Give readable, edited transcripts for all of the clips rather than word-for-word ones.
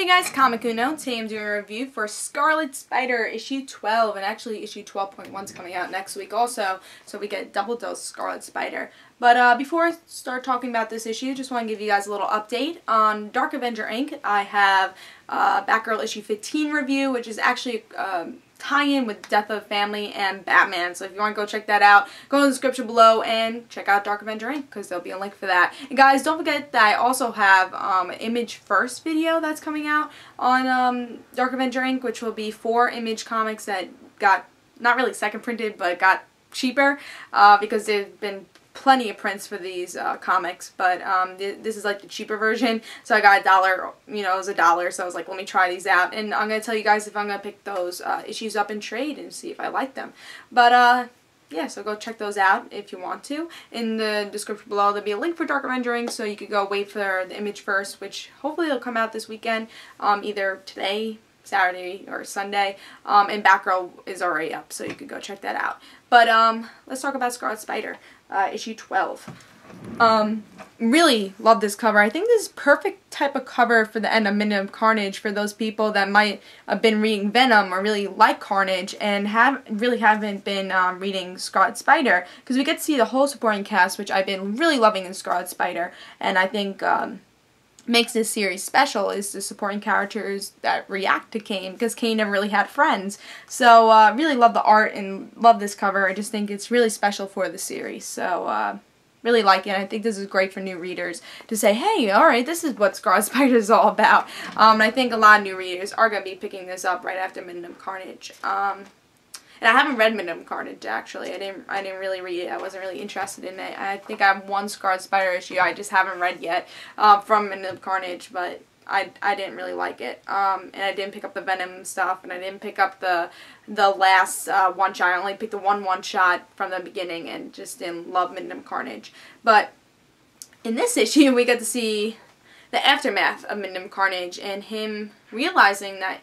Hey guys, Comic Uno. Today I'm doing a review for Scarlet Spider issue 12, and actually issue 12.1 is coming out next week also, so we get double dose Scarlet Spider. But before I start talking about this issue, just want to give you guys a little update on Dark Avenger Inc. I have Batgirl issue 15 review, which is actually tie-in with Death of Family and Batman. So if you want to go check that out, go in the description below and check out Dark Avenger Inc. because there'll be a link for that. And guys, don't forget that I also have an Image First video that's coming out on Dark Avenger Inc., which will be 4 Image comics that got, not really second printed, but got cheaper because they've been plenty of prints for these comics, but this is like the cheaper version, so I got $1, you know, it was $1, so I was like, let me try these out, and I'm going to tell you guys if I'm going to pick those issues up in trade and see if I like them. But yeah, so go check those out if you want to. In the description below, there'll be a link for Dark Avenger Inc., so you could go wait for the Image First, which hopefully will come out this weekend, either today, Saturday, or Sunday, and Batgirl is already up, so you could go check that out. But let's talk about Scarlet Spider, issue 12. Really love this cover. I think this is perfect type of cover for the end of Minute of Carnage for those people that might have been reading Venom or really like Carnage and haven't been reading Scarlet Spider, because we get to see the whole supporting cast, which I've been really loving in Scarlet Spider, and I think makes this series special is the supporting characters that react to Kane, because Kane never really had friends. So really love the art and love this cover. I just think it's really special for the series. So really like it. I think this is great for new readers to say, hey, alright, this is what Scarlet Spider is all about. And I think a lot of new readers are going to be picking this up right after Minute of Carnage. And I haven't read Minute of Carnage, actually. I didn't really read it. I wasn't really interested in it. I think I have one Scarlet Spider issue I just haven't read yet from Minute of Carnage, but I didn't really like it. And I didn't pick up the Venom stuff, and I didn't pick up the last one-shot. I only picked the one-shot from the beginning and just didn't love Minute of Carnage. But in this issue, we get to see the aftermath of Minute of Carnage and him realizing that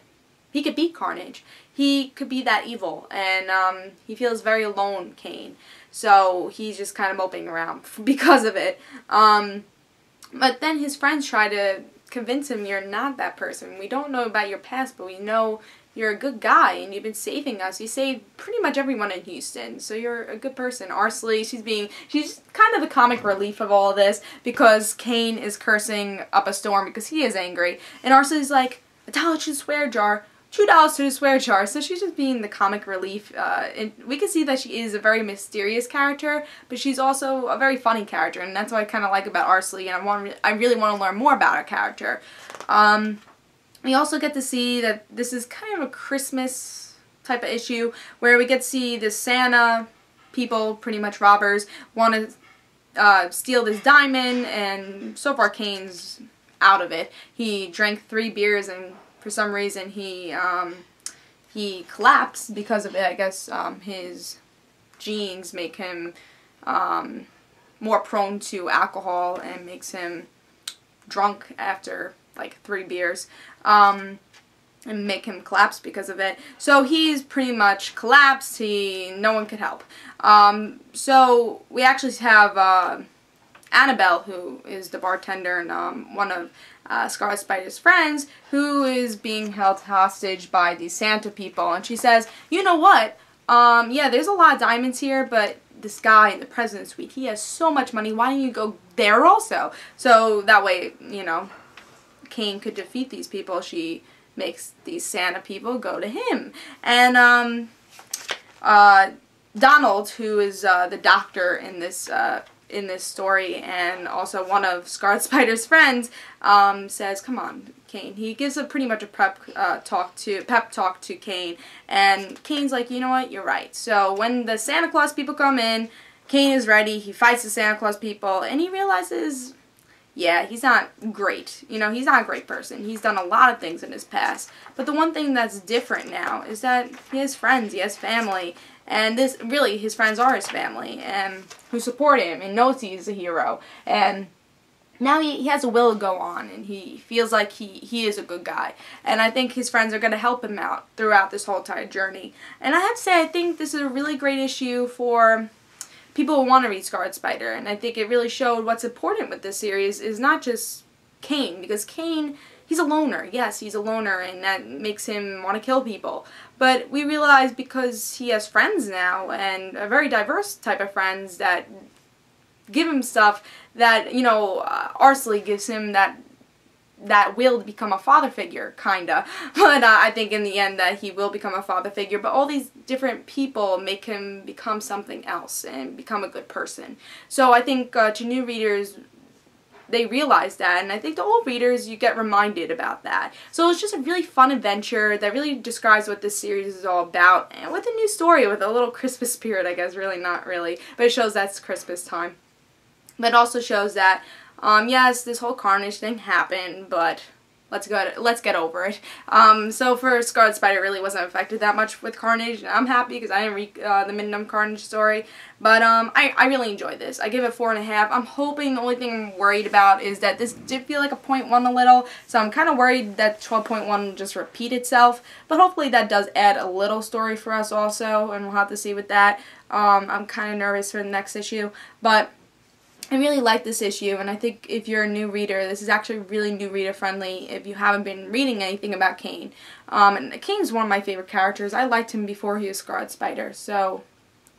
he could beat Carnage. He could be that evil, and he feels very alone, Kane. So he's just kind of moping around because of it. But then his friends try to convince him you're not that person. We don't know about your past, but we know you're a good guy, and you've been saving us. You saved pretty much everyone in Houston, so you're a good person. Arsley, she's kind of the comic relief of all of this, because Kane is cursing up a storm because he is angry. And Arsley's like, $1 to the swear jar. $2 to the swear jar. So she's just being the comic relief, and we can see that she is a very mysterious character, but she's also a very funny character, and that's what I kind of like about Arsley, and I really want to learn more about her character. We also get to see that this is kind of a Christmas type of issue, where we get to see the Santa people, pretty much robbers, want to steal this diamond, and so far Kane's out of it. He drank 3 beers, and for some reason he collapsed because of it. I guess his genes make him more prone to alcohol and makes him drunk after like 3 beers, and make him collapse because of it. So he's pretty much collapsed. No one could help. So we actually have Annabelle, who is the bartender and one of Scarlet Spider's friends, who is being held hostage by these Santa people, and she says, you know what, yeah, there's a lot of diamonds here, but this guy in the president's suite, he has so much money, why don't you go there also? So that way, you know, Kane could defeat these people. She makes these Santa people go to him. And Donald, who is the doctor in this story, and also one of Scarlet Spider's friends, says, come on, Kane. He gives pretty much a pep talk to Kane, and Kane's like, you know what, you're right. So when the Santa Claus people come in, Kane is ready. He fights the Santa Claus people, and he realizes, yeah, he's not great. You know, he's not a great person. He's done a lot of things in his past, but the one thing that's different now is that he has friends, he has family, and this, really, his friends are his family, and who support him and knows he's a hero. And now he has a will to go on, and he feels like he is a good guy. And I think his friends are going to help him out throughout this whole entire journey. And I have to say, I think this is a really great issue for people who want to read Scarlet Spider, and I think it really showed what's important with this series is not just Kane, because Kane he's a loner. Yes, he's a loner, and that makes him want to kill people. But we realize because he has friends now, and a very diverse type of friends that give him stuff that, you know, Arsley gives him that will to become a father figure, kinda. But I think in the end that he will become a father figure. But all these different people make him become something else and become a good person. So I think to new readers, they realize that, and I think to old readers, you get reminded about that. So it's just a really fun adventure that really describes what this series is all about, and with a new story, with a little Christmas spirit, I guess. Really, not really, but it shows that's Christmas time. But it also shows that, yes, this whole Carnage thing happened, but let's get over it. So for Scarlet Spider, really wasn't affected that much with Carnage, and I'm happy because I didn't read the Midnight Carnage story. But I really enjoyed this. I give it 4.5. I'm hoping, the only thing I'm worried about is that this did feel like a 0.1 a little, so I'm kind of worried that 12.1 will just repeat itself. But hopefully that does add a little story for us also, and we'll have to see with that. I'm kind of nervous for the next issue, but I really like this issue, and I think if you're a new reader, this is actually really new reader friendly if you haven't been reading anything about Kane. And Kane's one of my favorite characters. I liked him before he was Scarlet Spider, so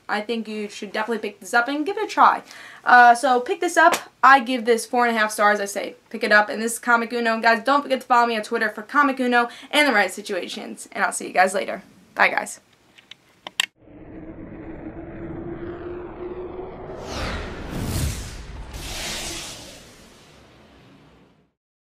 I think you should definitely pick this up and give it a try. So pick this up. I give this 4.5 stars. I say pick it up, and this is Comic Uno. Guys, don't forget to follow me on Twitter for Comic Uno and the right situations, and I'll see you guys later. Bye, guys.